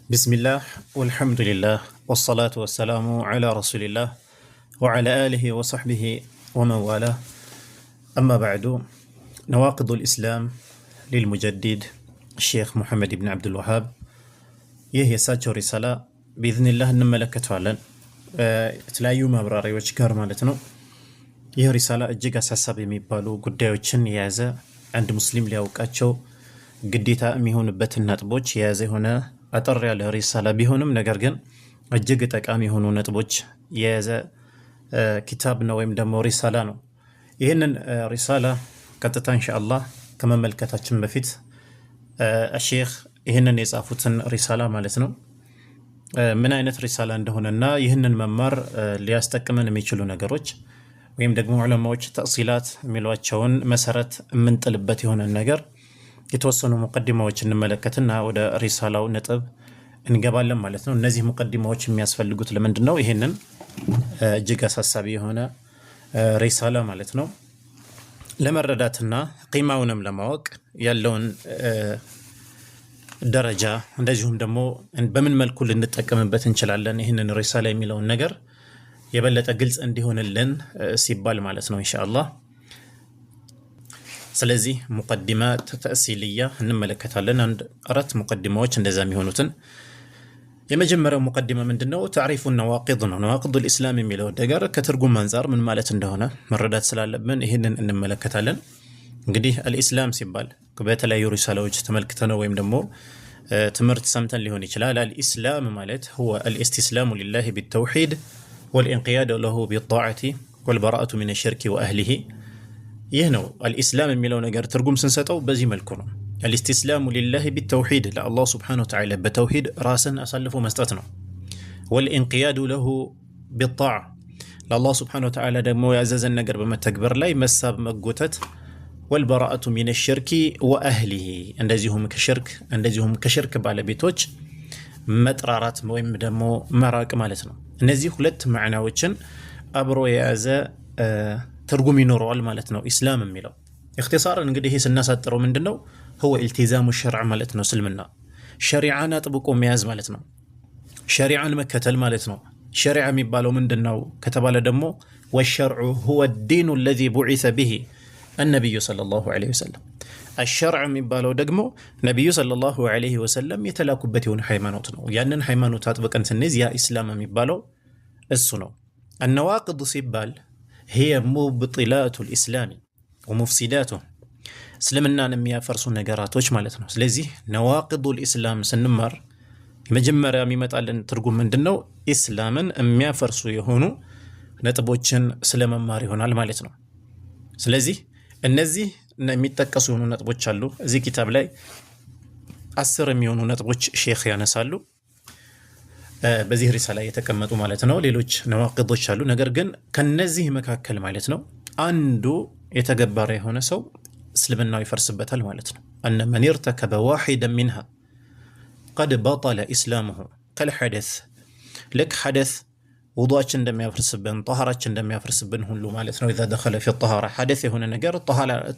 بسم الله والحمد لله والصلاة والسلام على رسول الله وعلى آله وصحبه ومن والاه. أما بعد، نواقض الإسلام للمجدد الشيخ محمد بن عبد الوهاب ይህ የሳቸው ሪሳላ ቢዝኒላህ እንመለከተዋለን። የተለያዩ ማብራሪያዎች ጋር ማለት ነው። ይህ ሪሳላ እጅግ አሳሳቢ የሚባሉ ጉዳዮችን የያዘ አንድ ሙስሊም ሊያውቃቸው ግዴታ የሚሆንበትን ነጥቦች የያዘ የሆነ አጠር ያለ ሪሳላ ቢሆንም ነገር ግን እጅግ ጠቃሚ የሆኑ ነጥቦች የያዘ ኪታብ ነው ወይም ደግሞ ሪሳላ ነው። ይህንን ሪሳላ ቀጥታ ኢንሻአላህ ከመመልከታችን በፊት ሼኽ ይህንን የጻፉትን ሪሳላ ማለት ነው ምን አይነት ሪሳላ እንደሆነና ይህንን መማር ሊያስጠቅመን የሚችሉ ነገሮች ወይም ደግሞ ዑለማዎች ተእሲላት የሚሏቸውን መሰረት የምንጥልበት የሆነ ነገር የተወሰኑ ሙቀዲማዎች እንመለከትና ወደ ሪሳላው ነጥብ እንገባለን ማለት ነው። እነዚህ ሙቀዲማዎች የሚያስፈልጉት ለምንድን ነው? ይህንን እጅግ አሳሳቢ የሆነ ሪሳላ ማለት ነው ለመረዳትና ቂማውንም ለማወቅ ያለውን ደረጃ እንደዚሁም ደግሞ በምን መልኩ ልንጠቀምበት እንችላለን ይህንን ሪሳላ የሚለውን ነገር የበለጠ ግልጽ እንዲሆንልን ሲባል ማለት ነው ኢንሻአላህ። ስለዚህ ሙቀዲማት ተእሲልያ እንመለከታለን። አንድ አራት ሙቀዲማዎች እንደዛ የሚሆኑትን የመጀመሪያው ሙቀዲማ ምንድነው? ተዕሪፉ ነዋቂድ ነው። ነዋቂዱል ኢስላም የሚለው ነገር ከትርጉም አንፃር ምን ማለት እንደሆነ መረዳት ስላለብን ይህንን እንመለከታለን። እንግዲህ አልኢስላም ሲባል በተለያዩ ሪሳላዎች ተመልክተነው ወይም ደግሞ ትምህርት ሰምተን ሊሆን ይችላል። አልኢስላም ማለት هو الاستسلام لله بالتوحيد والانقياد له بالطاعة والبراءة من الشرك وأهله። ይህ ነው አልኢስላም የሚለው ነገር ትርጉም ስንሰጠው በዚህ መልኩ ነው። الاستسلام لله بالتوحيد ለአላህ Subhanahu Wa Ta'ala በተውሂድ ራስን አሳልፎ መስጠት ነው። والانقياد له بالطاعة ለአላህ Subhanahu Wa Ta'ala ደግሞ ያዘዘን ነገር በመተግበር ላይ መሳብ መጎተት። والبراءة من الشرك وأهله እንደዚሁም ከሽርክ ባለቤቶች መጥራራት ወይም ደግሞ መራቅ ማለት ነው። እነዚህ ሁለት ማዕናዎችን አብሮ የያዘ ትርጉም ይኖረዋል ማለት ነው ኢስላም የሚለው። اختصارا እንግዲህ ይሄ ስናሳጥረው ምንድነው? هو التزام الشرع ማለት ነው። እስልምና ሸሪዓን አጥብቆ መያዝ ማለት ነው። ሸሪዓን መከተል ማለት ነው። ሸሪዓ የሚባለው ምንድነው ከተባለ ደግሞ والشرع هو الدين الذي بعث به النبي صلى الله عليه وسلم። الشرع የሚባለው ደግሞ ነብዩ صلى الله عليه وسلم የተላኩበት የሆነ ሃይማኖት ነው። ያንን ሃይማኖት አጥብቀን ስንይዝ ያ ኢስላም የሚባለው እሱ ነው። النواقض ሲባል هي مبطلات الإسلام ومفسداته እስልምናን የሚያፈርሱ ነገራቶች ማለት ነው። ስለዚህ ነዋቂዱል ኢስላም ስንማር የመጀመሪያ የሚመጣልን ትርጉም ምንድነው? ኢስላምን የሚያፈርሱ የሆኑ ነጥቦችን ስለመማር ይሆናል ማለት ነው። ስለዚህ እነዚህ የሚጠቀሱ የሆኑ ነጥቦች አሉ። እዚህ ኪታብ ላይ 10 የሚሆኑ ነጥቦች ሼኽ ያነሳሉ በዚህ ሪሳላ የተቀመጡ ማለት ነው። ሌሎች ነዋቂዶች አሉ። ነገር ግን ከነዚህ መካከል ማለት ነው አንዱ የተገበረ የሆነ ሰው እስልምናው ይፈርስበታል ማለት ነው። أن من ارتكب واحدا منها قد بطل إسلامه كالحدث لك حدث ውዱአችን እንደሚያፈርስብን ጧሃራችን እንደሚያፈርስብን ሁሉ ማለት ነው። اذا دخل في الطهارة حدث የሆነ ነገር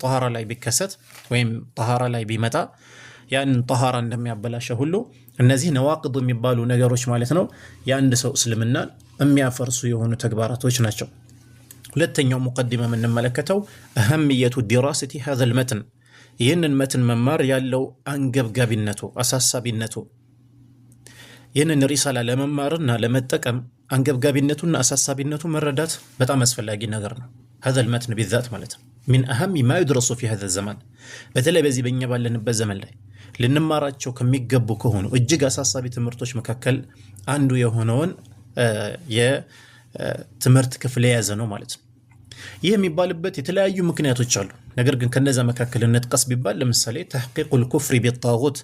ጧሃራ ላይ ቢከሰት ወይም ጧሃራ ላይ ቢመጣ ያን ጧሃራ እንደሚያበላሸው ሁሉ እነዚህ ነዋቂድ የሚባሉ ነገሮች ማለት ነው የአንድ ሰው እስልምና የሚያፈርሱ የሆኑ ተግባራቶች ናቸው። ሁለተኛው ሙቀዲማ የምንመለከተው أهمية دراسة هذا المتن ይህንን መትን መማር ያለው አንገብጋቢነቱ አሳሳቢነቱ ይህንን ሪሳላ ለመማርና ለመጠቀም አንገብጋቢነቱና አሳሳቢነቱ መረዳት በጣም አስፈላጊ ነገር ነው። هذا المتن بالذات ማለት ነው من أهم ما يدرس في هذا الزمان በተለይ በዚህ በእኛ ባለንበት ዘመን ላይ ልንማራቸው ከሚገቡ ከሆኑ እጅግ አሳሳቢ ትምህርቶች መካከል አንዱ የሆነውን የትምህርት ክፍል የያዘ ነው ማለት ነው። ይህ የሚባልበት የተለያዩ ምክንያቶች አሉ። ነገር ግን ከነዛ መካከል እንጥቀስ ቢባል ለምሳሌ تحقيق الكفر بالطاغوت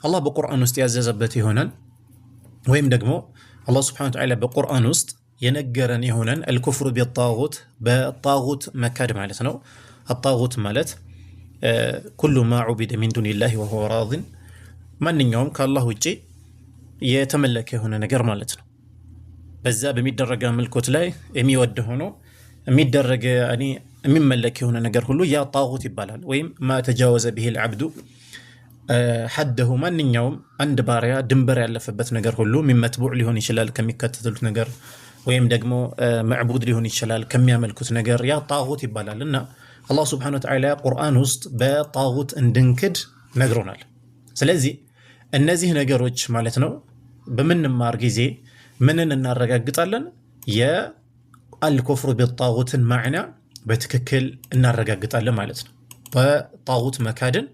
አላህ በቁርአን ውስጥ ያዘዘበት ይሆናል ወይም ደግሞ አላህ Subhanahu Wa Ta'ala በቁርአን ውስጥ የነገረን ይሆናል الكفر بالطاغوت በጣጉት መካድ ማለት ነው። الطاغوت ማለት كل ما عبد من دون الله وهو راض ማንኛውም ከአላህ ውጪ የተመለከ የሆነ ነገር ማለት ነው። በዛ በሚደረግ መልኮት ላይ የሚወድ ሆኖ የሚደረግ የሚመለክ የሆነ ነገር ሁሉ ያ ጣጉት ይባላል። ወይም ما تجاوز به العبد ሐደሁ ማንኛውም አንድ ባሪያ ድንበር ያለፈበት ነገር ሁሉ ሚመትቡዕ ሊሆን ይችላል ከሚከተሉት ነገር ወይም ደግሞ መዕቡድ ሊሆን ይችላል ከሚያመልኩት ነገር ያ ጣጉት ይባላል። እና አላህ ሱብሓነሁ ወተዓላ ቁርአን ውስጥ በጣጉት እንድንክድ ነግሮናል። ስለዚህ እነዚህ ነገሮች ማለት ነው በምንማር ጊዜ ምንን እናረጋግጣለን? የአልኩፍሩ ቢጣጉትን ማዕና በትክክል እናረጋግጣለን ማለት ነው። በጣጉት መካድን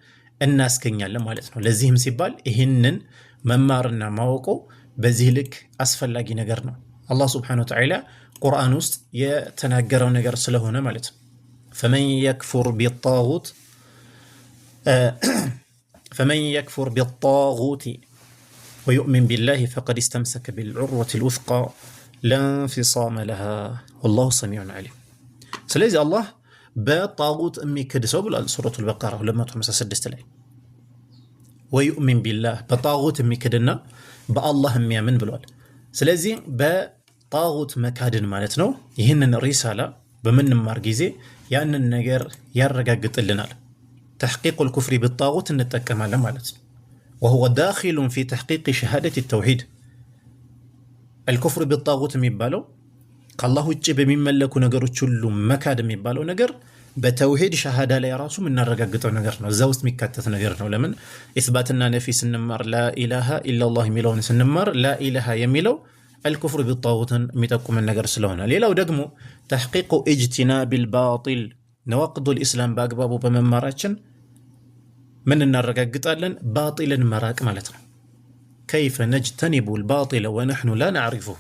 እናስገኛለን ማለት ነው። ለዚህም ሲባል ይህንን መማርና ማወቁ በዚህ ልክ አስፈላጊ ነገር ነው። አላህ ስብሓነሁ ወተዓላ ቁርአን ውስጥ የተናገረው ነገር ስለሆነ ማለት ነው። ፈመን የክፉር ቢጣጉት ወዩእሚን ቢላሂ ፈቀድ እስተምሰከ ቢልዑርወቲል ውስቃ ላ እንፊሳመ ለሃ ወላሁ ሰሚዑን ዓሊም። ስለዚህ አላህ በጣጉት የሚክድ ሰው ብሏል ሱረቱል በቀራ 256 ላይ ወዩእሚን ቢላህ በጣጉት የሚክድና በአላህ የሚያምን ብሏል። ስለዚህ በጣጉት መካድን ማለት ነው ይህንን ሪሳላ በምንማር ጊዜ ያንን ነገር ያረጋግጥልናል። ተሕቂቁል ኩፍሪ ቢጣጉት እንጠቀማለን ማለት ነው። ወሁወ ዳኺሉን ፊ ተሕቂቅ ሸሃደት ተውሂድ። አልኩፍር ቢጣጉት የሚባለው ከአላህ ውጭ በሚመለኩ ነገሮች ሁሉ መካድ የሚባለው ነገር በተውሂድ ሸሃዳ ላይ ራሱ የምናረጋግጠው ነገር ነው። እዛ ውስጥ የሚካተት ነገር ነው። ለምን ኢስባትና ነፊ ስንማር ላኢላሃ ኢላላህ የሚለውን ስንማር ላኢላሃ የሚለው አልኩፍር ቢጣጉትን የሚጠቁምን ነገር ስለሆነ፣ ሌላው ደግሞ ተሕቂቁ ኢጅቲናቢል ባጢል ነዋቅዱል ኢስላም በአግባቡ በመማራችን ምን እናረጋግጣለን? ባጢልን መራቅ ማለት ነው። ከይፈ ነጅተኒቡል ባጢለ ወነሕኑ ላ ነዕሪፉሁ።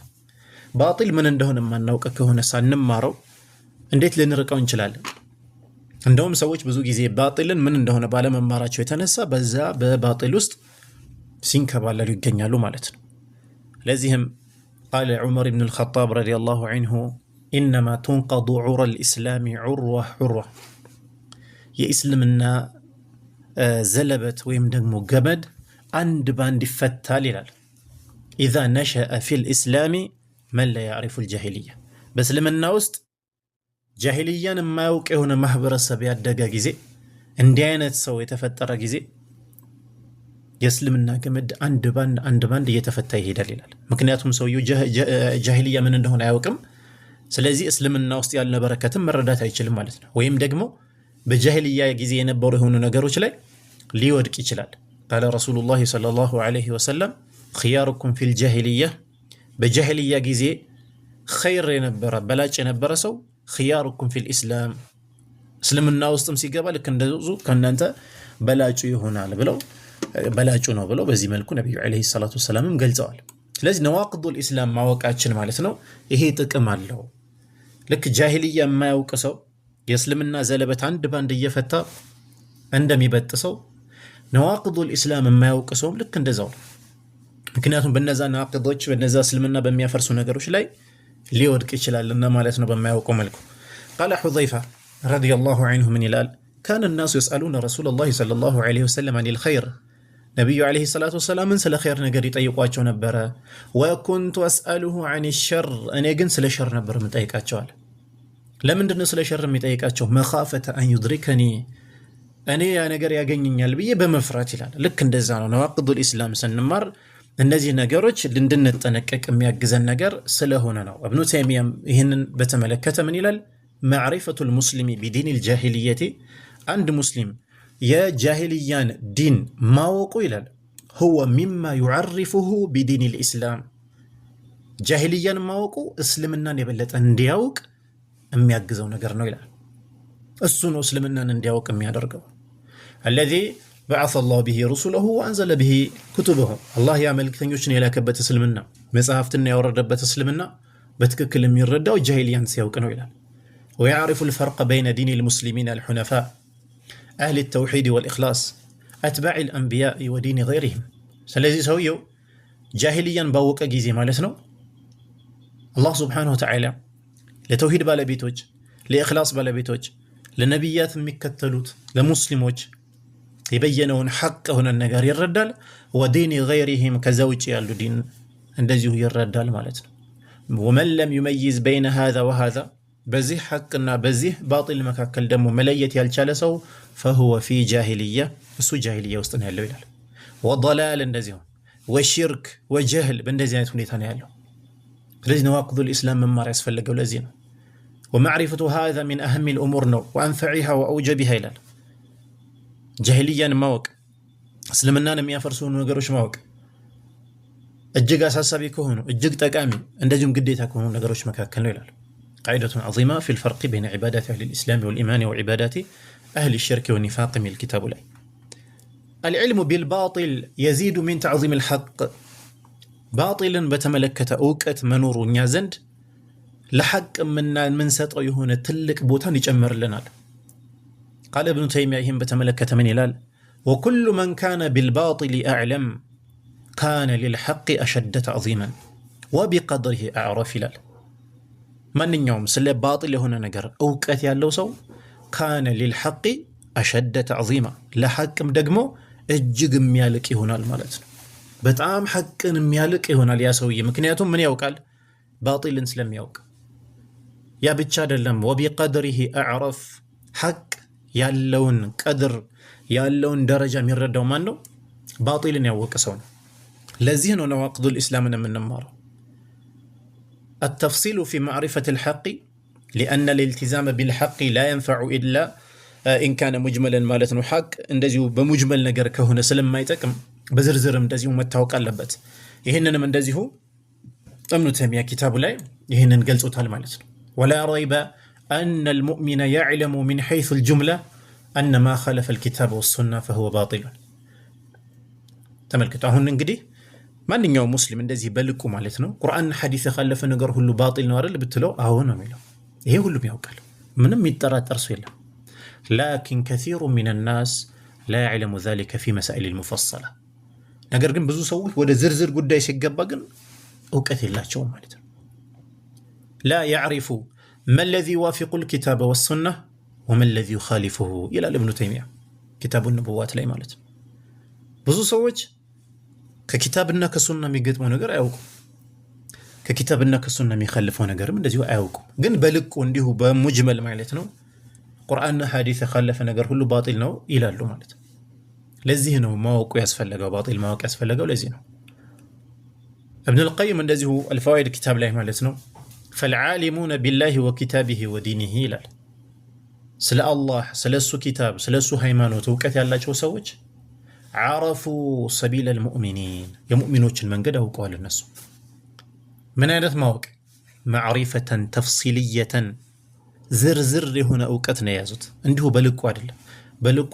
ባጢል ምን እንደሆነ የማናውቅ ከሆነ ሳንማረው እንዴት ልንርቀው እንችላለን? እንደውም ሰዎች ብዙ ጊዜ ባጢልን ምን እንደሆነ ባለመማራቸው የተነሳ በዛ በባጢል ውስጥ ሲንከባለሉ ይገኛሉ ማለት ነው። ለዚህም ቃለ ዑመር ብን አልኸጣብ ረዲየላሁ ዐንሁ ኢነማ ቱንቀዱ ዑረል ኢስላሚ ዑርዋ ዑርዋ፣ የኢስልምና ዘለበት ወይም ደግሞ ገመድ አንድ ባንድ ይፈታል ይላል። ኢዛ ነሸአ ፊል ኢስላሚ መን ላ ያዕሪፉል ጃሂልያ፣ በእስልምና ውስጥ ጃሂልያን የማያውቅ የሆነ ማህበረሰብ ያደገ ጊዜ፣ እንዲህ አይነት ሰው የተፈጠረ ጊዜ የእስልምና ገመድ አንድ ባንድ እየተፈታ ይሄዳል ይላል። ምክንያቱም ሰውየው ጃሂልያ ምን እንደሆነ አያውቅም። ስለዚህ እስልምና ውስጥ ያለ በረከትም መረዳት አይችልም ማለት ነው። ወይም ደግሞ በጃሂልያ ጊዜ የነበሩ የሆኑ ነገሮች ላይ ሊወድቅ ይችላል። ቃለ ረሱሉላሂ ሰለላሁ ዐለይሂ ወሰለም ኺያሩኩም ፊል ጃሂልያ፣ በጃሂልያ ጊዜ ኸይር የነበረ በላጭ የነበረ ሰው ኺያሩኩም ፊል ኢስላም፣ እስልምና ውስጥም ሲገባ ልክ እንደዙ ከእናንተ በላጩ ይሆናል ብለው በላጩ ነው ብለው በዚህ መልኩ ነቢዩ ዐለይሂ ሰላቱ ወሰላምም ገልጸዋል። ስለዚህ ነዋቅዱል ኢስላም ማወቃችን ማለት ነው ይሄ ጥቅም አለው። ልክ ጃሂልያ የማያውቅ ሰው የእስልምና ዘለበት አንድ ባንድ እየፈታ እንደሚበጥሰው ነዋቅዱል ኢስላም የማያውቅ ሰውም ልክ እንደዛው ነው። ምክንያቱም በነዛ ናቅዶች በነዛ እስልምና በሚያፈርሱ ነገሮች ላይ ሊወድቅ ይችላልና ማለት ነው በማያውቀው መልኩ። ቃለ ሑዘይፋ ረዲየላሁ ዐንሁ ምን ይላል? ካነ ናሱ የስአሉነ ረሱለላሂ ሰለላሁ ዐለይሂ ወሰለም አኒል ኸይር፣ ነቢዩ ዐለይሂ ሰላቱ ወሰላምን ስለ ኸይር ነገር ይጠይቋቸው ነበረ። ወኩንቱ አስአሉሁ ዐኒ ሸር፣ እኔ ግን ስለ ሸር ነበር የምጠይቃቸዋል። ለምንድን ነው ስለ ሸር የሚጠይቃቸው? መኻፈተ አን ዩድሪከኒ፣ እኔ ያ ነገር ያገኘኛል ብዬ በመፍራት ይላል። ልክ እንደዛ ነው ነዋቅዱል ኢስላም ስንማር እነዚህ ነገሮች እንድንጠነቀቅ የሚያግዘን ነገር ስለሆነ ነው። እብኑ ተይሚያም ይህንን በተመለከተ ምን ይላል? ማዕሪፈቱል ሙስሊሚ ቢዲኒል ጃሂልየቲ፣ አንድ ሙስሊም የጃሂልያን ዲን ማወቁ ይላል ሁወ ሚማ ዩዓሪፉሁ ቢዲኒል ኢስላም፣ ጃሂልያን ማወቁ እስልምናን የበለጠ እንዲያውቅ የሚያግዘው ነገር ነው ይላል። እሱ ነው እስልምናን እንዲያውቅ የሚያደርገው። አለዚ በዐሰ ላሁ ቢሂ ሩሱለሁ ወአንዘለ ቢሂ ኩቱበሁ፣ አላህ ያ መልክተኞችን የላከበት እስልምና መጽሐፍትና ያወረደበት እስልምና በትክክል የሚረዳው ጃሂልያን ሲያውቅ ነው ይላል። ወየዕሪፉ ልፈርቀ በይነ ዲኒ ልሙስሊሚን አልሑነፋ አህሊ ተውሒድ ወልኢኽላስ አትባዕ ልአንቢያኢ ወዲኒ ገይሪህም። ስለዚህ ሰውየው ጃሂልያን ባወቀ ጊዜ ማለት ነው አላህ ስብሓነሁ ወተዓላ ለተውሂድ ባለቤቶች፣ ለኢኽላስ ባለቤቶች፣ ለነቢያት የሚከተሉት ለሙስሊሞች የበየነውን ሐቅ የሆነን ነገር ይረዳል። ወዲኒ ገይሪህም ከዛ ውጭ ያሉ ዲን እንደዚሁ ይረዳል ማለት ነው። ወመን ለም ዩመይዝ በይነ ሃዛ ወሃዛ፣ በዚህ ሐቅና በዚህ ባጢል መካከል ደግሞ መለየት ያልቻለ ሰው فهو في جاهلية እሱ ጃሂልያ ውስጥ ነው ያለው ይላል። ወضላል እንደዚሁ ወሽርክ ወጀህል በእንደዚህ አይነት ሁኔታ ነው ያለው። ስለዚህ ነዋቅዱ الإسلام መማር ያስፈልገው ለዚህ ነው። ومعرفة هذا من أهم الأمور ነው وأنفعها وأوجبها ይላል። ጃሂልያን ማወቅ እስልምናን የሚያፈርሱ ነገሮች ማወቅ እጅግ አሳሳቢ ከሆኑ እጅግ ጠቃሚ እንደዚሁም ግዴታ ከሆኑ ነገሮች መካከል ነው ይላል። قاعدة عظيمة في الفرق بين عبادات أهل الإسلام والإيمان وعبادات أهل الشرك والنفاق من الكتاب الآي. العلم بالباطل يزيد من تعظيم الحق. باطلا بتملكة أوكت منور نيازند لحق من سطر يهون تلك بوتان يجمر لنا. قال ابن تيمية هم بتملكة من إلال وكل من كان بالباطل أعلم كان للحق أشد تعظيما وبقدره أعرف لال. ማንኛውም ስለ ባጢል የሆነ ነገር እውቀት ያለው ሰው ካነ ሊልሐቅ አሸደ ተዕዚማ ለሐቅም ደግሞ እጅግ የሚያልቅ ይሆናል ማለት ነው። በጣም ሐቅን የሚያልቅ ይሆናል ያ ሰውዬ። ምክንያቱም ምን ያውቃል? ባጢልን ስለሚያውቅ። ያ ብቻ አይደለም ወቢቀድሪሂ አዕረፍ ሐቅ ያለውን ቀድር ያለውን ደረጃ የሚረዳው ማን ነው? ባጢልን ያወቀ ሰው ነው። ለዚህ ነው ነዋቅዱል ኢስላምን የምንማረው። التفصيل في معرفة الحق لأن الالتزام بالحق لا ينفع إلا إن كان مجملا مالتنا حق اندزيو بمجمل نجر كهنا سلم ما يتكم بزرزرم اندزيو متوقع لبت يهننا من اندزيو ابن تيمية كتاب لا يهنن قلصو تال مالتنا ولا ريب أن المؤمن يعلم من حيث الجملة أن ما خالف الكتاب والسنة فهو باطل تملكتو هون انقدي ማንኛውም ሙስሊም እንደዚህ በልቁ ማለት ነው ቁርአን ሐዲስ የخالፈ ነገር ሁሉ ባጢል ነው አይደል ብትለው አሁን ነው የሚለው። ይሄ ሁሉም ያውቃል፣ ምንም የሚጠራጠር ሰው የለም። لكن كثير من الناس لا يعلم ذلك في مسائل المفصلة። ነገር ግን ብዙ ሰዎች ወደ ዝርዝር ጉዳይ ሲገባ ግን እውቀት የላቸውም ማለት ነው። لا يعرف ما الذي يوافق الكتاب والسنة وما الذي يخالفه إلى ابن تيمية كتاب النبوات ላይ ማለት ነው። ብዙ ሰዎች ከኪታብና ከሱና የሚገጥመው ነገር አያውቁም። ከኪታብና ከሱና የሚخالፈው ነገርም እንደዚሁ አያውቁም። ግን በልቁ እንዲሁ በሙጅመል ማለት ነው ቁርአንና ሐዲስ የخالፈ ነገር ሁሉ ባጢል ነው ይላሉ ማለት ነው። ለዚህ ነው ማወቁ ያስፈልገው፣ ባጢል ማወቅ ያስፈልገው ለዚህ ነው። ابن القيم እንደዚሁ الفوائد كتاب ላይ ማለት ነው فالعالمون بالله وكتابه ودينه ይላል። ስለ አላህ ስለሱ ኪታብ ስለሱ ሃይማኖት እውቀት ያላቸው ሰዎች عرفوا سبيل المؤمنين يمؤمنوችን መንገድ አውቀዋል። እነሱ ምን አይነት ማወቅ? معرفة تفصيلية ዝርዝር የሆነ እውቀት ነው የያዙት። እንዲሁ በልቁ አይደለም። በልቁ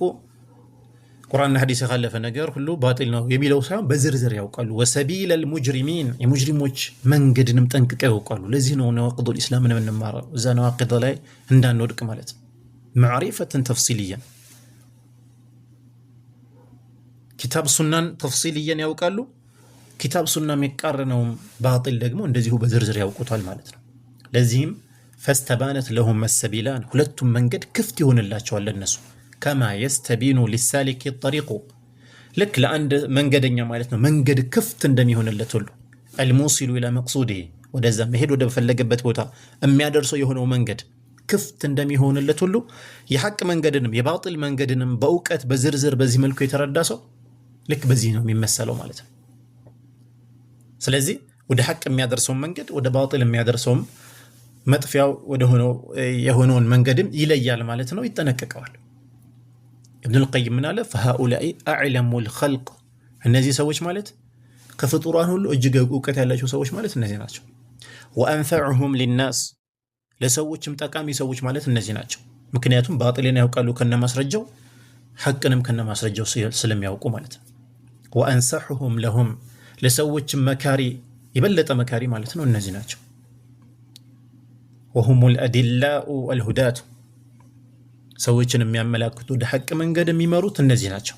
ቁርአንና ሐዲስ የخالፈ ነገር ሁሉ ባጢል ነው የሚለው ሳይሆን በዝርዝር ያውቃሉ። وسبيل المجرمين የሙጅሪሞች መንገድንም ጠንቅቀው ያውቃሉ። ለዚህ ነው ነዋቅዱል ኢስላም ምን እንማረው እዛ ነዋቅድ ላይ እንዳንወድቅ ማለት ነው። معرفة تفصيلية ኪታብ ሱናን ተፍሲልየን ያውቃሉ። ኪታብ ሱና የሚቃረነው ባጢል ደግሞ እንደዚሁ በዝርዝር ያውቁታል ማለት ነው። ለዚህም ፈስተባነት ለሁም መሰቢላን ሁለቱም መንገድ ክፍት ይሆንላቸዋል ለነሱ ከማ የስተቢኑ ሊሳሊክ ጠሪቁ ልክ ለአንድ መንገደኛ ማለት ነው መንገድ ክፍት እንደሚሆንለት ሁሉ አልሙሲሉ ኢላ መቅሱዲሂ ወደዛ መሄድ ወደ ፈለገበት ቦታ የሚያደርሰው የሆነው መንገድ ክፍት እንደሚሆንለት ሁሉ የሐቅ መንገድንም የባጢል መንገድንም በእውቀት በዝርዝር በዚህ መልኩ የተረዳ ሰው ልክ በዚህ ነው የሚመሰለው ማለት ነው። ስለዚህ ወደ ሐቅ የሚያደርሰው መንገድ ወደ ባጢል የሚያደርሰው መጥፊያው ወደ የሆነውን መንገድም ይለያል ማለት ነው፣ ይጠነቀቀዋል። ابن القيم ምን አለ فهؤلاء أعلم الخلق እነዚህ ሰዎች ማለት ከፍጡራን ሁሉ እጅግ እውቀት ያላቸው ሰዎች ማለት እነዚህ ናቸው። وأنفعهم للناس ለሰዎችም ጠቃሚ ሰዎች ማለት እነዚህ ናቸው። ምክንያቱም ባጢልን ያውቃሉ ከነማስረጃው ሐቅንም ከነማስረጃው ስለሚያውቁ ማለት ነው። وأنصحهم لهم ለሰዎችም መካሪ የበለጠ መካሪ ማለት ነው እነዚህ ናቸው። وهم الأدلاء الهداة ሰዎችን የሚያመላክቱ ወደ ሐቅ መንገድ የሚመሩት እነዚህ ናቸው።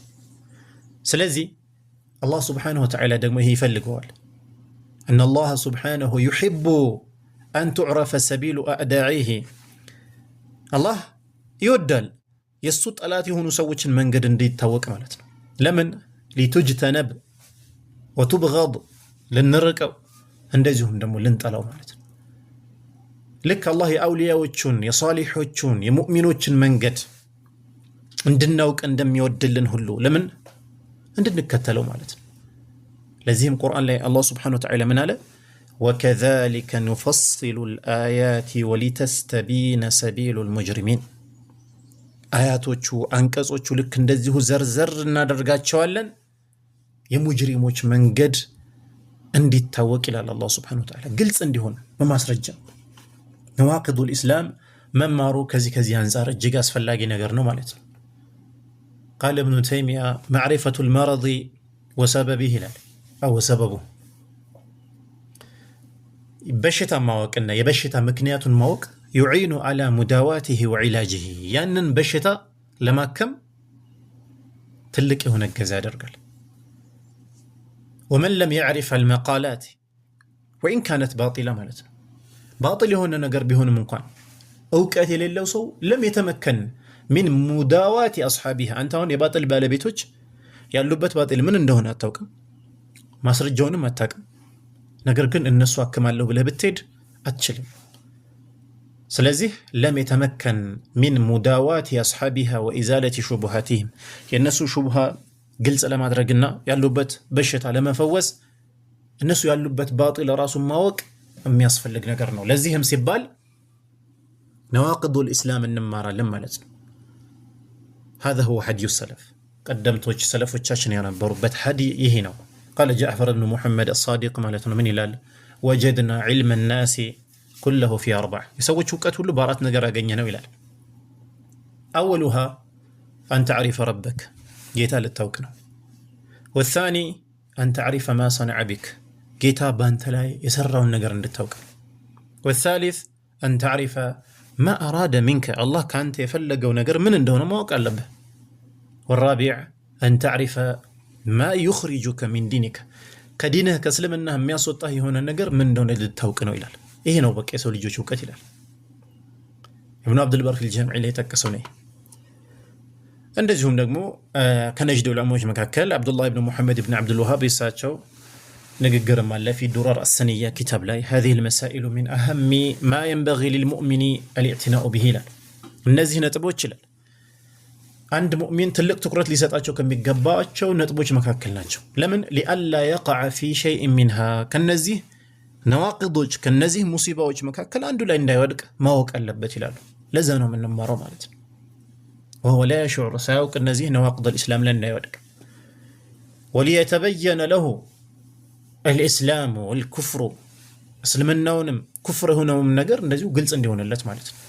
ስለዚህ አላህ Subhanahu Wa Ta'ala ደግሞ ይሄ ይፈልገዋል። أن الله سبحانه يحب أن تعرف سبيل أعدائه الله ይወዳል የሱ ጠላት የሆኑ ሰዎችን መንገድ እንዲታወቅ ማለት ነው። ለምን ሊቱጅተነብ ወቱብገድ ልንርቀው እንደዚሁም ደግሞ ልንጠላው ማለት ነው። ልክ አላህ የአውሊያዎቹን የሷሊሖቹን የሙእሚኖችን መንገድ እንድናውቅ እንደሚወድልን ሁሉ ለምን እንድንከተለው ማለት ነው። ለዚህም ቁርአን ላይ አላህ ሱብሓነሁ ወተዓላ ምን አለ? ወከዛሊከ ኑፈሲሉ ልአያቲ ወሊተስተቢነ ሰቢሉ ልሙጅሪሚን። አያቶቹ አንቀጾቹ ልክ እንደዚሁ ዘርዘር እናደርጋቸዋለን የሙጅሪሞች መንገድ እንዲታወቅ ይላል አላህ ሱብሓነሁ ወተዓላ፣ ግልጽ እንዲሆን በማስረጃ። ነዋቂዱል ኢስላም መማሩ ከዚህ አንጻር እጅግ አስፈላጊ ነገር ነው ማለት ነው። ቃለ እብኑ ተይሚያ ማዕሪፈቱል መረዲ ወሰበቢህ ይላል። ወሰበቡ በሽታ ማወቅና የበሽታ ምክንያቱን ማወቅ ዩዒኑ አላ ሙዳዋቲህ ወዒላጅህ፣ ያንን በሽታ ለማከም ትልቅ የሆነ እገዛ ያደርጋል። ወመን ለም የዕሪፍ አልመቃላት ወኢን ካነት ባጢላ ማለት ነው። ባጢል የሆነ ነገር ቢሆንም እንኳን እውቀት የሌለው ሰው ለም የተመከን ሚን ሙዳዋቲ አስሓቢህ። አንተ አሁን የባጢል ባለቤቶች ያሉበት ባጢል ምን እንደሆነ አታውቅም፣ ማስረጃውንም አታውቅም። ነገር ግን እነሱ አክማለሁ ብለህ ብትሄድ አትችልም። ስለዚህ ለም የተመከን ሚን ሙዳዋቲ አስሓቢሃ ወኢዛለቲ ሹቡሃቲህም፣ የእነሱ ሹቡሃ ግልጽ ለማድረግና ያሉበት በሽታ ለመፈወስ እነሱ ያሉበት ባጢል ራሱን ማወቅ የሚያስፈልግ ነገር ነው። ለዚህም ሲባል ነዋቂዱል ኢስላም እንማራለን ማለት ነው። هذا هو هدي السلف ቀደምቶች ሰለፎቻችን ያነበሩበት ሀዲ ይሄ ነው። ቃለ ጃዕፈር ብኑ ሙሐመድ አሳዲቅ ማለት ነው ምን ይላል? ወጀድና ዒልመ ናሲ ኩለሁ ፊ አርባዕ፣ የሰዎች እውቀት ሁሉ በአራት ነገር ያገኘ ነው ይላል። አወሉሃ አን ተዕሪፈ ረበክ፣ ጌታ ልታውቅ ነው። ወታኒ አን ተዕሪፈ ማ ሰነዐ ቢክ፣ ጌታ በአንተ ላይ የሰራውን ነገር እንድታውቅ። ወታሊት አን ተዕሪፈ ማ አራደ ሚንከ፣ አላህ ከአንተ የፈለገው ነገር ምን እንደሆነ ማወቅ አለብህ። ወራቢዕ አን ተዕሪፈ ማ ዩኽሪጁከ ሚን ዲኒከ፣ ከዲንህ ከእስልምናህ የሚያስወጣህ የሆነ ነገር ምን እንደሆነ ልታውቅ ነው ይላል። ይሄ ነው በቃ የሰው ልጆች እውቀት ይላል ኢብኑ አብዱልበር ፊል ጀምዕ ላይ የጠቀሰው ነው። እንደዚሁም ደግሞ ከነጅድ ዑለማዎች መካከል አብዱላህ ብን ሙሐመድ ብን አብዱልወሃብ የሳቸው ንግግርም አለ ፊ ዱረር አሰንያ ኪታብ ላይ هذه المسائل من أهم ما ينبغي للمؤمن الاعتناء به ይላል። እነዚህ ነጥቦች ይላል አንድ ሙእሚን ትልቅ ትኩረት ሊሰጣቸው ከሚገባቸው ነጥቦች መካከል ናቸው። ለምን? ሊአላ የቀዐ ፊ ሸይእን ሚንሃ፣ ከነዚህ ነዋቂዶች ከነዚህ ሙሲባዎች መካከል አንዱ ላይ እንዳይወድቅ ማወቅ አለበት ይላሉ። ለዛ ነው የምንማረው ማለት ነው። ወሁወ ላ የሽዑር፣ ሳያውቅ እነዚህ ነዋቂዱል ኢስላም ላይ እንዳይወድቅ። ወሊየተበየነ ለሁ አልኢስላሙ ወልኩፍሩ፣ እስልምናውንም ኩፍር የሆነውም ነገር እንደዚሁ ግልጽ እንዲሆንለት ማለት ነው።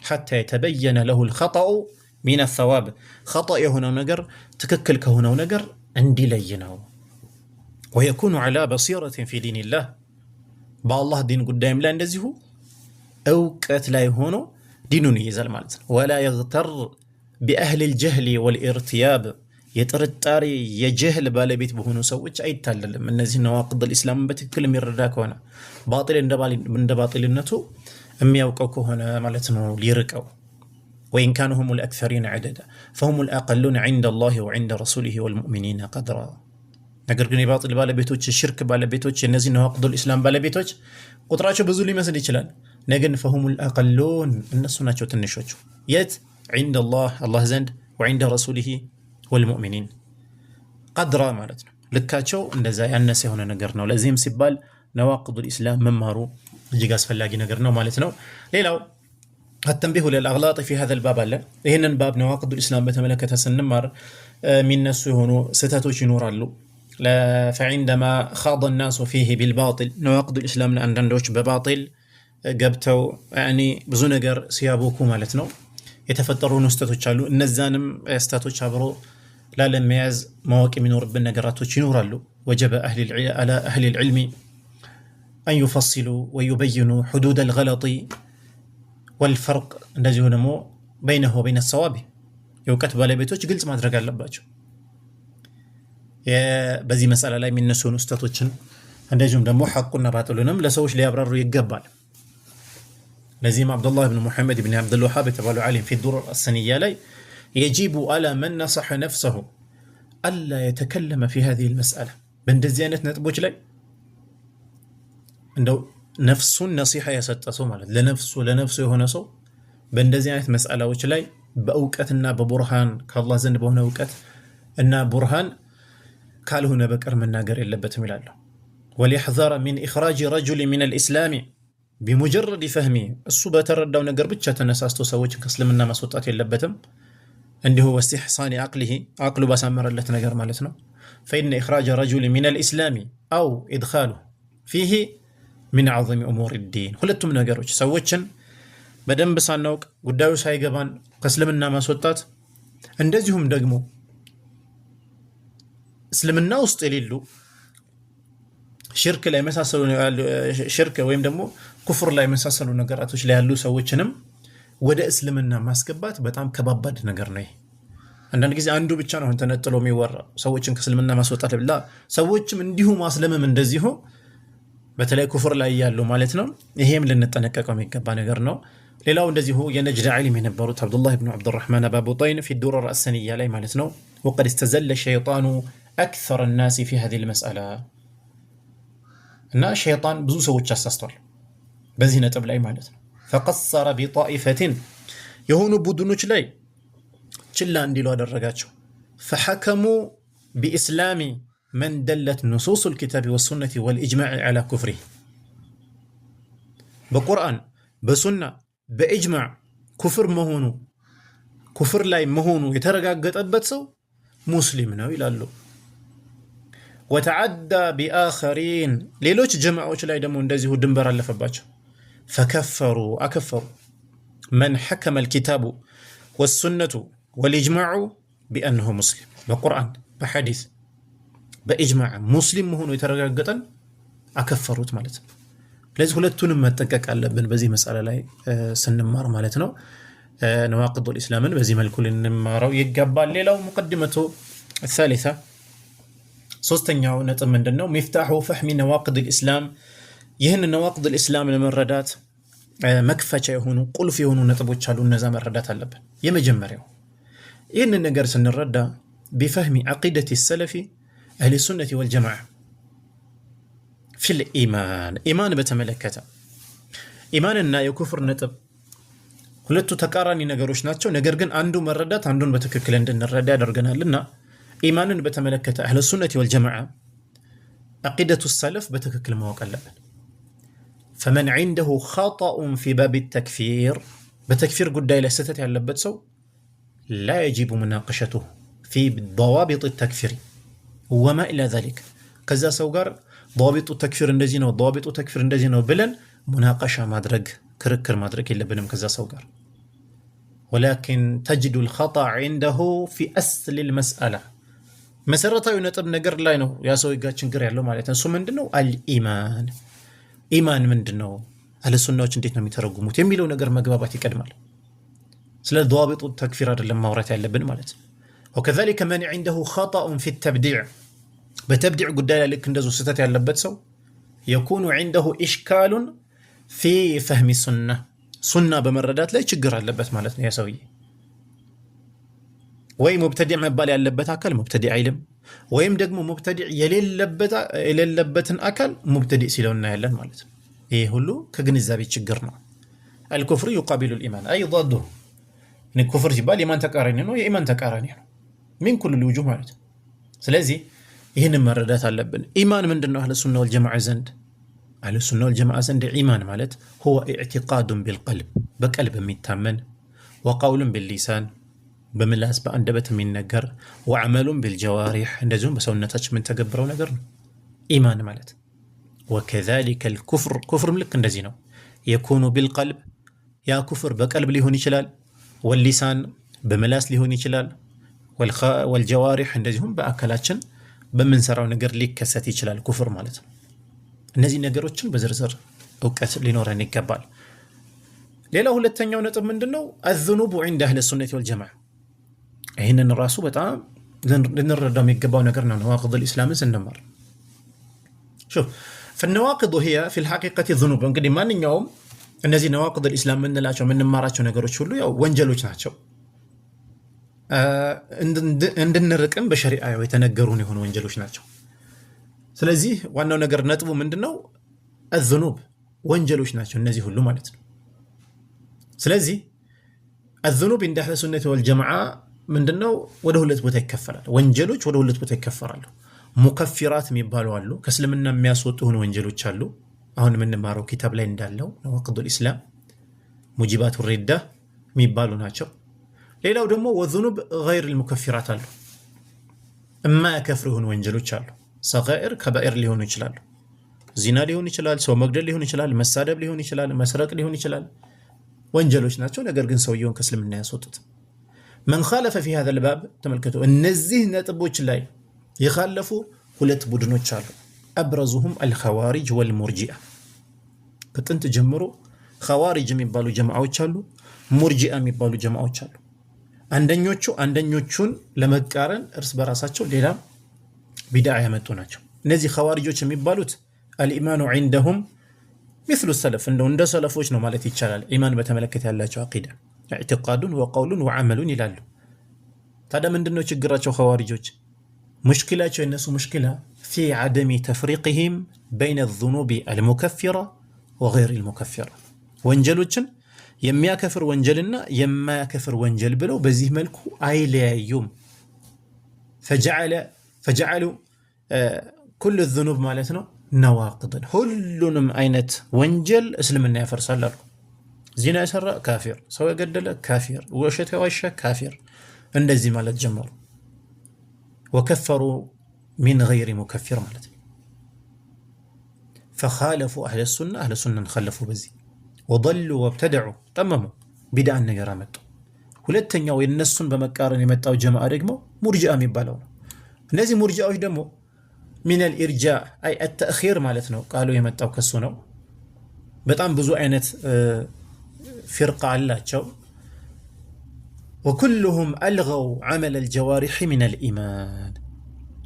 ሐታ የተበየነ ለሁ ልኸጠኡ ሚነ ሰዋብ፣ ኸጠእ የሆነው ነገር ትክክል ከሆነው ነገር እንዲለይ ነው። ወየኩኑ ዐላ በሲረትን ፊ ዲንላህ፣ በአላህ ዲን ጉዳይም ላይ እንደዚሁ እውቀት ላይ ሆኖ ዲኑን ይይዛል ማለት ነው። ወላ የግተር ቢአህሊል ጀህሊ ወልኢርትያብ፣ የጥርጣሬ የጀህል ባለቤት በሆኑ ሰዎች አይታለልም። እነዚህ ነዋቂዱል ኢስላምን በትክክል የሚረዳ ከሆነ ባጢል እንደ ባጢልነቱ የሚያውቀው ከሆነ ማለት ነው ሊርቀው። ወኢን ካኑ ሁሙል አክሰሪነ ዐደዳ ፈሁሙል አቀሉነ ዐንደ አላህ ወዐንደ ረሱሊሂ ወልሙእሚኒነ ቀድራ። ነገር ግን የባጢል ባለቤቶች፣ የሽርክ ባለቤቶች፣ የነዚህ ነዋቂዱል ኢስላም ባለቤቶች ቁጥራቸው ብዙ ሊመስል ይችላል። ነገር ፈሁሙል አቀሉን፣ እነሱ ናቸው ትንሾቹ። የት? ዐንደ አላህ፣ አላህ ዘንድ፣ ወዐንደ ረሱሊሂ ወልሙእሚኒን ቀድራ ማለት ነው። ልካቸው እንደዛ ያነሰ የሆነ ነገር ነው። ለዚህም ሲባል ነዋቂዱል ኢስላም መማሩ እጅግ አስፈላጊ ነገር ነው ማለት ነው። ሌላው አተንቢሁ ለልአግላጥ ፊ ሀዘል ባብ አለ። ይህንን ባብ ነዋቂዱል ኢስላም በተመለከተ ስንማር የሚነሱ የሆኑ ስህተቶች ይኖራሉ። ፈዒንደማ ኻደ ናሱ ፊህ ቢልባጢል፣ ነዋቂዱል ኢስላም አንዳንዶች በባጢል ገብተው ብዙ ነገር ሲያቦኩ ማለት ነው የተፈጠሩ ስህተቶች አሉ። እነዛንም ስህተቶች አብሮ ላለመያዝ ማወቅ የሚኖርብን ነገራቶች ይኖራሉ። ወጀበ ዐላ አህሊል ዒልሚ አን ዩፈሲሉ ወዩበይኑ ሑዱደል ገለጢ ወልፈርቅ፣ እንደዚሁ ደግሞ በይነሁ ወበይነ ሰዋብ፣ የእውቀት ባለቤቶች ግልጽ ማድረግ አለባቸው በዚህ መሰላ ላይ የሚነሱ ስህተቶችን፣ እንደዚሁም ደግሞ ሐቁና ባጥሉንም ለሰዎች ሊያብራሩ ይገባል። ለዚህም አብዱላህ ብን ሙሐመድ ብን አብዱልወሃብ የተባሉ ዓሊም ፊ ዱረር አሰንያ ላይ የጂቡ አላ መን ነሰሐ ነፍሰሁ አላ የተከለመ ፊ ሃዚሂል መስአላ፣ በእንደዚህ አይነት ነጥቦች ላይ እንደው ነፍሱን ነሲሐ የሰጠ ሰው ማለት ለነፍሱ የሆነ ሰው በእንደዚህ አይነት መስአላዎች ላይ በእውቀትና በቡርሃን ከአላህ ዘንድ በሆነ እውቀት እና ቡርሃን ካልሆነ በቀር መናገር የለበትም ይላሉ። ወሊሕዘረ ሚን ኢኽራጅ ረጁል ሚን አልኢስላሚ ቢሙጀረድ ፈህሚ እሱ በተረዳው ነገር ብቻ ተነሳስቶ ሰዎችን ከእስልምና ማስወጣት የለበትም። እንዲሁ ወስቲሕሳኒ አቅሊሂ አቅሉ ባሳመረለት ነገር ማለት ነው። ፈኢነ ኢኽራጅ ረጁል ሚን አልኢስላሚ አው ኢድኻሉ ፊሂ ሚን አዕዘሚ ኡሙር ዲን። ሁለቱም ነገሮች ሰዎችን በደንብ ሳናውቅ ጉዳዩ ሳይገባን ከእስልምና ማስወጣት፣ እንደዚሁም ደግሞ እስልምና ውስጥ የሌሉ ሽርክ ላይ መሳሰሉ ሽርክ ወይም ደግሞ ኩፍር ላይ መሳሰሉ ነገራቶች ላይ ያሉ ሰዎችንም ወደ እስልምና ማስገባት በጣም ከባባድ ነገር ነው። አንዳንድ ጊዜ አንዱ ብቻ ነው ተነጥሎ የሚወራ ሰዎችን ከእስልምና ማስወጣት ብላ ሰዎችም እንዲሁ ማስለምም እንደዚሁ በተለይ ኩፍር ላይ ያሉ ማለት ነው። ይሄም ልንጠነቀቀው የሚገባ ነገር ነው። ሌላው እንደዚሁ የነጅድ ዓሊም የነበሩት አብዱላህ ብኑ ዓብዱራሕማን አባ ቡጠይን ፊ ዱረር አሰንያ ላይ ማለት ነው ወቀድ እስተዘለ ሸይጣኑ አክሰረ ናሲ ፊ ሃዚሂል መስአላ እና ሸይጣን ብዙ ሰዎች አሳስቷል በዚህ ነጥብ ላይ ማለት ነው። ፈቀሰረ ቢጣኢፈቲን የሆኑ ቡድኖች ላይ ችላ እንዲሉ አደረጋቸው። ፈሐከሙ ቢኢስላሚ መን ደለት ኑሱሱል ኪታቢ ወሱነቲ ወልኢጅማዕ ዐላ ኩፍሪህ በቁርአን በሱና በኢጅማዕ ኩፍር ላይ መሆኑ የተረጋገጠበት ሰው ሙስሊም ነው ይላሉ። ወተዓዳ ቢአኸሪን ሌሎች ጀማዓዎች ላይ ደግሞ እንደዚሁ ድንበር አለፈባቸው። ፈከፈሩ አከፈሩ መን ሐከመ ልኪታቡ ወሱነቱ ወልኢጅማዑ ቢአንሁ ሙስሊም በቁርአን በሐዲስ በኢጅማዕ ሙስሊም መሆኑ የተረጋገጠን አከፈሩት ማለት ነው። ስለዚህ ሁለቱንም መጠንቀቅ አለብን በዚህ መስአላ ላይ ስንማር ማለት ነው። ነዋቂዱል ኢስላምን በዚህ መልኩ ልንማረው ይገባል። ሌላው ሙቀድመቱ ሳሊሳ ሶስተኛው ነጥብ ምንድነው? ሚፍታሑ ፈህሚ ነዋቂዱል ኢስላም ይህን ነዋቂዱል ኢስላም ለመረዳት መክፈቻ የሆኑ ቁልፍ የሆኑ ነጥቦች አሉ። እነዛ መረዳት አለብን። የመጀመሪያው ይህንን ነገር ስንረዳ ቢፈህሚ ዓቂደቲ ሰለፊ አህሊ ሱነቲ ወልጀማዓ ፊል ኢማን በተመለከተ ኢማንና የኩፍር ነጥብ ሁለቱ ተቃራኒ ነገሮች ናቸው። ነገር ግን አንዱ መረዳት አንዱን በትክክል እንድንረዳ ያደርገናልና ኢማንን በተመለከተ አህለ ሱነቲ ወልጀማዓ ዓቂደቱ ሰለፍ በትክክል ማወቅ አለብን። ፈመን ዒንደሁ ኸጠኡን ፊ ባብ ተክፊር በተክፊር ጉዳይ ላይ ስህተት ያለበት ሰው ላ የጂቡ ሙናቀሸቱሁ ፊ ደዋቢጥ ተክፊሪ ወማ ኢላ ዛሊክ ከዛ ሰው ጋር ضابط ተክፊር እንደዚህ ነው ضابط ተክፊር እንደዚህ ነው ብለን ሙናቀሻ ማድረግ ክርክር ማድረግ የለብንም ከዛ ሰው ጋር። ወላኪን ተጅዱ الخطأ عنده في أصل المسألة መሰረታዊ ነጥብ ነገር ላይ ነው ያ ሰው ጋር ችግር ያለው ማለት ነው። እሱ ምንድነው? አልኢማን ኢማን ምንድነው? አህለ ሱናዎች እንዴት ነው የሚተረጉሙት የሚለው ነገር መግባባት ይቀድማል። ስለ ضابط ተክፊር አይደለም ማውራት ያለብን ማለት ነው። وكذلك من عنده خطأ في التبديع በተብዲዕ ጉዳይ ላይ ልክ እንደዚሁ ስህተት ያለበት ሰው የኩኑ ዒንደሁ ኢሽካሉን ፊ ፈህሚ ሱና በመረዳት ላይ ችግር አለበት ማለት ነው ያ ሰውዬ። ወይ ሙብተዲዕ መባል ያለበት አካል ሙብተዲዕ አይልም፣ ወይም ደግሞ ሙብተዲዕ የሌለበትን አካል ሙብተዲዕ ሲለው እናያለን ማለት ነው። ይሄ ሁሉ ከግንዛቤ ችግር ነው። አልኩፍሩ ዩቃቢሉ ልኢማን አይ ضده ኩፍር ሲባል የማን ተቃራኒ ነው? የኢማን ተቃራኒ ነው ሚን ኩል ልውጁህ ማለት ነው። ስለዚህ ይህንን መረዳት አለብን። ኢማን ምንድነው? አህለ ሱና ወልጀማዓ ዘንድ ኢማን ማለት ሁወ ኢዕቲቃዱን ቢልቀልብ በቀልብ የሚታመን ወቀውሉን ቢልሊሳን በምላስ በአንደበት የሚነገር ወዐመሉን ቢልጀዋሪሕ እንደዚሁም በሰውነታችን የምንተገብረው ነገር ነው ኢማን ማለት። ወከዛሊከ ኩፍርም ልክ እንደዚህ ነው። የኩኑ ቢልቀልብ ያ ኩፍር በቀልብ ሊሆን ይችላል፣ ወሊሳን በምላስ ሊሆን ይችላል፣ ወልጀዋሪሕ እንደዚሁም በአካላችን በምንሰራው ነገር ሊከሰት ይችላል ኩፍር ማለት ነው። እነዚህ ነገሮችን በዝርዝር እውቀት ሊኖረን ይገባል። ሌላው ሁለተኛው ነጥብ ምንድነው? አዝኑቡ ዒንደ አህለ ሱነቲ ወልጀማዓ ይህንን ራሱ በጣም ልንረዳው የሚገባው ነገር ነው። ነዋቂዱል ኢስላምን ስንማር ሹፍ فالنواقض هي في الحقيقة الذنوب እንግዲህ ማንኛውም እነዚህ ነዋቂዱል ኢስላም የምንላቸው የምንማራቸው ነገሮች ሁሉ ያው ወንጀሎች ናቸው። እንድንርቅም በሸሪዓው የተነገሩን የሆኑ ወንጀሎች ናቸው። ስለዚህ ዋናው ነገር ነጥቡ ምንድነው? الذنوب ወንጀሎች ናቸው እነዚህ ሁሉ ማለት ነው። ስለዚህ الذنوب عند أهل السنة والجماعة ምንድነው ወደ ሁለት ቦታ ይከፈላል። ወንጀሎች ወደ ሁለት ቦታ ይከፈላሉ። ሙከፊራት የሚባሉ አሉ፣ ከእስልምና የሚያስወጡ ወንጀሎች አሉ። አሁን የምንማረው ኪታብ ላይ እንዳለው ነዋቂዱል ኢስላም ሙጂባቱ ሪዳ የሚባሉ ናቸው። ሌላው ደግሞ ወዙኑብ ገይር ልሙከፊራት አሉ፣ የማያከፍሩ የሆኑ ወንጀሎች አሉ። ሰጋኢር ከባኢር ሊሆኑ ይችላሉ። ዚና ሊሆን ይችላል፣ ሰው መግደል ሊሆን ይችላል፣ መሳደብ ሊሆን ይችላል፣ መስረቅ ሊሆን ይችላል። ወንጀሎች ናቸው፣ ነገር ግን ሰውየውን ከእስልምና ያስወጡት። መን ኻለፈ ፊ ሃዛል ባብ ተመልከቱ፣ እነዚህ ነጥቦች ላይ የኻለፉ ሁለት ቡድኖች አሉ። አብረዙሁም አልኸዋሪጅ ወልሙርጂአ። ከጥንት ጀምሮ ኸዋሪጅ የሚባሉ ጀማዓዎች አሉ፣ ሙርጂአ የሚባሉ ጀማዓዎች አሉ። አንደኞቹ አንደኞቹን ለመቃረን እርስ በራሳቸው ሌላ ቢድዓ ያመጡ ናቸው። እነዚህ ኸዋሪጆች የሚባሉት አልኢማኑ ዒንደሁም ሚስሉ ሰለፍ፣ እንደው እንደ ሰለፎች ነው ማለት ይቻላል። ኢማን በተመለከተ ያላቸው አቂዳ ኢዕቲቃዱን ወቀውሉን ወዐመሉን ይላሉ። ታዲያ ምንድነው ችግራቸው? ኸዋሪጆች ሙሽኪላቸው የነሱ ሙሽኪላ ፊ ዐደሚ ተፍሪቅሂም በይነ ዙኑቢ አልሙከፊራ ወገይር አልሙከፊራ፣ ወንጀሎችን የሚያከፍር ወንጀልና የማያከፍር ወንጀል ብለው በዚህ መልኩ አይለያዩም። ፈጀዐሉ ኩሉ ዙኑብ ማለት ነው ነዋቅድን፣ ሁሉንም አይነት ወንጀል እስልምና ያፈርሳል አሉ። ዚና የሰራ ካፊር፣ ሰው የገደለ ካፊር፣ ውሸት የዋሸ ካፊር፣ እንደዚህ ማለት ጀመሩ። ወከፈሩ ሚን ገይሪ ሙከፊር ማለት ነው። ፈኻለፉ አህለ ሱና፣ አህለ ሱናን ኸለፉ በዚህ ወضሉ ወብተደዑ፣ ጠመሙ፣ ቢድዓን ነገር አመጡ። ሁለተኛው የነሱን በመቃረን የመጣው ጀማዓ ደግሞ ሙርጂአ የሚባለው ነው። እነዚህ ሙርጂአዎች ደግሞ ሚነል ኢርጃዕ አይ አተእኺር ማለት ነው። ቃሉ የመጣው ከሱ ነው። በጣም ብዙ አይነት ፊርቃ አላቸው። ወኩሉሁም አልገው ዐመለል ጀዋሪሒ ሚነል ኢማን።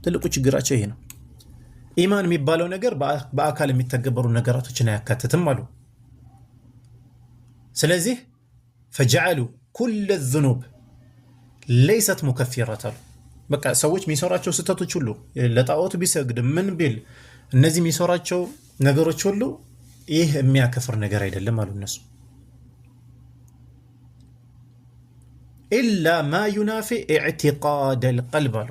ትልቁ ችግራቸው ይሄ ነው። ኢማን የሚባለው ነገር በአካል የሚተገበሩ ነገራቶችን አያካትትም አሉ። ስለዚህ ፈጀዐሉ ኩለ ዙኑብ ለይሰት ሙከፊራት አሉ። በቃ ሰዎች የሚሰሯቸው ስህተቶች ሁሉ ለጣዖት ቢሰግድ ምን ቢል እነዚህ የሚሰሯቸው ነገሮች ሁሉ ይህ የሚያከፍር ነገር አይደለም አሉ እነሱ። ኢላ ማ ዩናፊ ኢዕቲቃደል ቀልብ አሉ።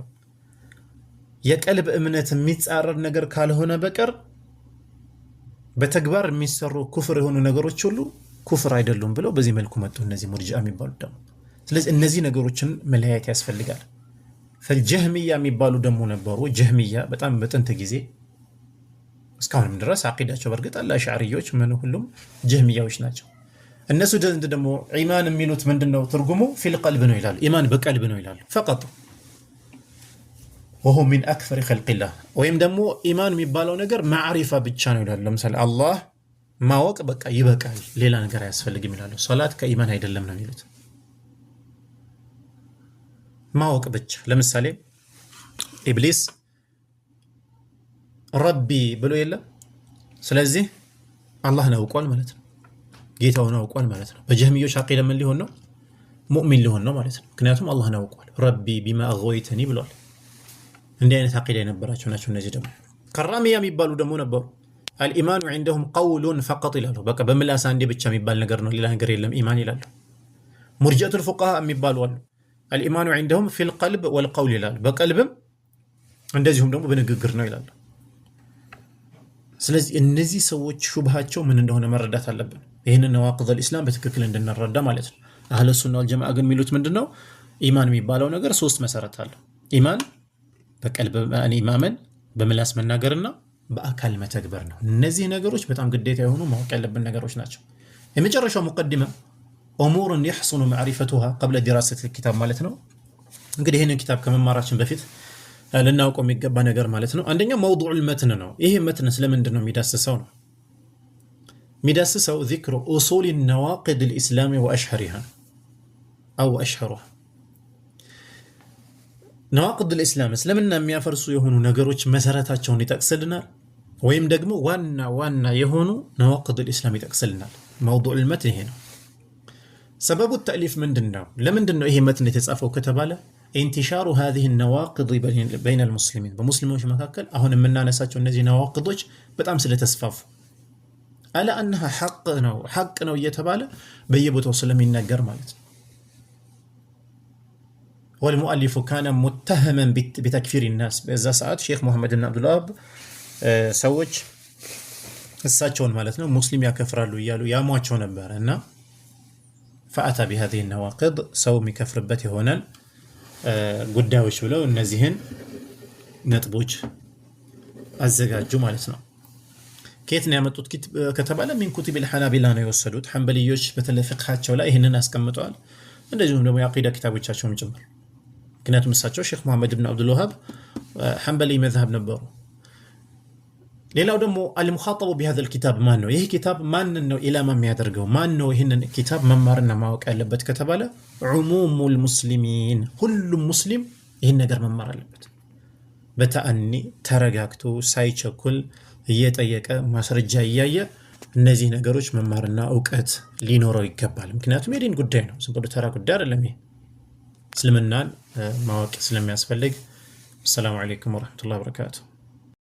የቀልብ እምነት የሚጻረር ነገር ካልሆነ በቀር በተግባር የሚሰሩ ኩፍር የሆኑ ነገሮች ሁሉ ኩፍር አይደሉም ብለው በዚህ መልኩ መጡ እነዚህ ሙርጂአ የሚባሉ ደግሞ። ስለዚህ እነዚህ ነገሮችን መለያየት ያስፈልጋል። ፈልጀህሚያ የሚባሉ ደግሞ ነበሩ። ጀህሚያ በጣም በጥንት ጊዜ እስካሁንም ድረስ አቂዳቸው በርግጥ አልአሽዓሪዮች ምን ሁሉም ጀህሚያዎች ናቸው። እነሱ ደግሞ ኢማን የሚሉት ምንድነው ትርጉሙ? ፊል ቀልብ ነው ይላሉ። ኢማን በቀልብ ነው ይላሉ። ፈቀጡ ወሁ ሚን አክፈሪ ኸልቂላህ። ወይም ደግሞ ኢማን የሚባለው ነገር ማዕሪፋ ብቻ ነው ይላሉ። ለምሳሌ አላህ ማወቅ በቃ ይበቃል፣ ሌላ ነገር አያስፈልግም ይላሉ። ሶላት ከኢማን አይደለም ነው የሚሉት፣ ማወቅ ብቻ። ለምሳሌ ኢብሊስ ረቢ ብሎ የለም። ስለዚህ አላህን አውቋል ማለት ነው፣ ጌታውን አውቋል ማለት ነው። በጀህሚዮች አቂዳ ምን ሊሆን ነው? ሙእሚን ሊሆን ነው ማለት ነው። ምክንያቱም አላህን አውቋል። ረቢ ቢማ አግወይተኒ ብሏል። እንዲህ አይነት አቂዳ የነበራቸው ናቸው። እነዚህ ደግሞ ከራሚያ የሚባሉ ደግሞ ነበሩ። አልኢማኑ ዒንደሁም ቀውሉን ፈቀጥ ይላሉ። በቃ በምላስ አንዴ ብቻ የሚባል ነገር ነው፣ ሌላ ነገር የለም ኢማን ይላሉ። ሙርጂአቱል ፉቃሃ የሚባሉ አሉ። አልኢማኑ ዒንደሁም ፊል ቀልብ ወልቀውል ይላሉ። በቀልብም እንደዚሁም ደግሞ በንግግር ነው ይላሉ። ስለዚህ እነዚህ ሰዎች ሹብሃቸው ምን እንደሆነ መረዳት አለብን። ይህንን ነዋቂዱል ኢስላም በትክክል እንድንረዳ ማለት ነው። አህለ ሱና ወልጀማዓ ግን የሚሉት ምንድነው? ኢማን የሚባለው ነገር ሶስት መሰረት አለው። ኢማን በቀልብ ማመን፣ በምላስ መናገርና በአካል መተግበር ነው። እነዚህ ነገሮች በጣም ግዴታ የሆኑ ማወቅ ያለብን ነገሮች ናቸው። የመጨረሻው ሙቀዲማ ኡሙሩን يحسن معرفتها قبل دراسة الكتاب ማለት ነው። እንግዲህ ይህንን ኪታብ ከመማራችን በፊት ልናውቀው የሚገባ ነገር ማለት ነው። አንደኛው መውዱዑል መትን ነው። ይሄ መትን ስለምንድን ነው የሚዳስሰው ነው? የሚዳስሰው ዚክሩ ኡሱል ነዋቂድ الإسلام وأشهرها أو أشهرها። ነዋቂድ الإسلام እስልምና የሚያፈርሱ የሆኑ ነገሮች መሰረታቸውን ይጠቅስልናል፣ ወይም ደግሞ ዋና ዋና የሆኑ ነዋቂድ الإسلام ይጠቅስልናል። መውዱዑል መትን ይሄ ነው። ሰበቡ ተእሊፍ ምንድነው? ለምንድነው ይሄ መትን የተጻፈው ከተባለ ኢንቲሻሩ هذه النواقض بين المسلمين በሙስሊሞች መካከል አሁን የምናነሳቸው እነዚህ ነዋቂዶች በጣም ስለተስፋፉ አላ አነሃ ሐቅ ነው እየተባለ በየቦታው ስለሚነገር ማለት ነው። ወልሙአሊፉ ካነ ሙተሀመን ቢተክፊር ናስ። በዛ ሰዓት ሼክ ሙሐመድ ብን አብዱልዋሃብ ሰዎች እሳቸውን ማለት ነው ሙስሊም ያከፍራሉ እያሉ ያሟቸው ነበረ እና ፈአታ ቢሃዚሂ ነዋቂድ ሰው የሚከፍርበት የሆነን ጉዳዮች ብለው እነዚህን ነጥቦች አዘጋጁ ማለት ነው። ከየት ነው ያመጡት ከተባለ ሚን ኩቱቢል ሐናቢላ ነው የወሰዱት። ሐንበልዮች በተለይ ፍቅሃቸው ላይ ይህንን አስቀምጠዋል። እንደዚሁም ደግሞ የአቂዳ ኪታቦቻቸውም ጭምር። ምክንያቱም እሳቸው ሼክ ሙሐመድ ብን አብዱልዋሃብ ሐንበሊ መዝሀብ ነበሩ። ሌላው ደግሞ አልሙኻጠቡ ቢሃዘል ኪታብ ማን ነው? ይህ ኪታብ ማንን ነው ኢላማ የሚያደርገው? ማን ነው ይህንን ኪታብ መማርና ማወቅ ያለበት ከተባለ ዑሙሙል ሙስሊሚን፣ ሁሉም ሙስሊም ይህን ነገር መማር አለበት። በተአኒ ተረጋግቶ ሳይቸኩል እየጠየቀ ማስረጃ እያየ እነዚህ ነገሮች መማርና እውቀት ሊኖረው ይገባል። ምክንያቱም የዲን ጉዳይ ነው፣ ዝም ብሎ ተራ ጉዳይ አይደለም። ይሄ እስልምናን ማወቅ ስለሚያስፈልግ። ሰላም አለይኩም ወራህመቱላሂ ወበረካቱሁ።